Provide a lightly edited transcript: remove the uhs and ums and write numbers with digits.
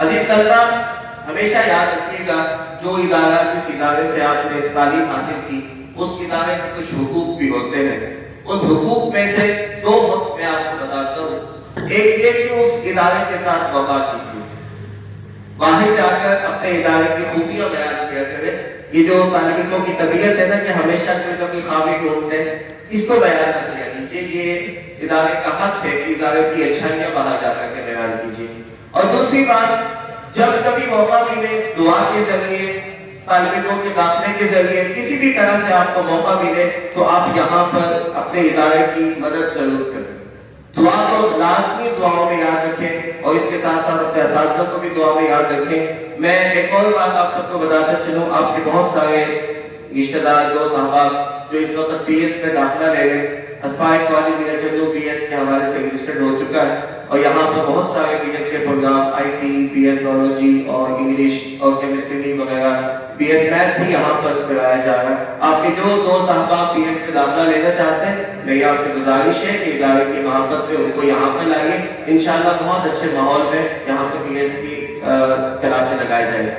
عزیز طلبہ، ہمیشہ یاد رکھیے گا جو ادارہ جس ادارے سے آپ نے تعلیم حاصل کی اس ادارے کے کچھ حقوق بھی ہوتے ہیں. ان حقوق میں سے دو حقوق میں آپ کو بتاتا ہوں. ایک یہ کہ اس ادارے کے ساتھ وفا کیجیے، باہر جا کر اپنے ادارے کی خوبیاں بیان کیا کرے. یہ جو طالب علموں کی طبیعت ہے نا کہ ہمیشہ کوئی نہ کوئی خامی ڈھونڈتے ہیں، اس کو بیان کر دیا کیجیے. یہ ادارے کا حق ہے کہ ادارے کی اچھائیاں باہر جا کر کے بیان کیجیے. اور دوسری بات، جب کبھی موقع ملے دعا کے ذریعے، طالب علموں کے داخلے کے ذریعے، کسی بھی طرح سے آپ کو موقع ملے تو آپ یہاں پر اپنے ادارے کی مدد ضرور کریں. دعا کو لازمی دعاؤں میں یاد رکھیں اور اس کے ساتھ ساتھ اپنے اساتذہ کو بھی دعا میں یاد رکھیں. میں ایک اور بات آپ سب کو بتاتا چلوں، آپ کے بہت سارے رشتہ دار دوست احباب جو اس وقت پی ایس میں داخلہ لے رہے، اسپائر کالج میں جو پی ایس کے حوالے سے رجسٹرڈ ہو چکا ہے اور یہاں پر بہت سارے پی ایس کے program I T, P S zoology اور انگلش اور کیمسٹری وغیرہ، پی ایس میتھ بھی یہاں پر کرایا جا رہا ہے. آپ کے جو دوست احباب پی ایس میں داخلہ لینا چاہتے ہیں، میری آپ سے گزارش ہے کہ ادارے کی محبت میں ان کو یہاں پر لائیے. انشاءاللہ بہت اچھے ماحول میں یہاں پر پی ایس کی کلاسیں لگائی جائیں.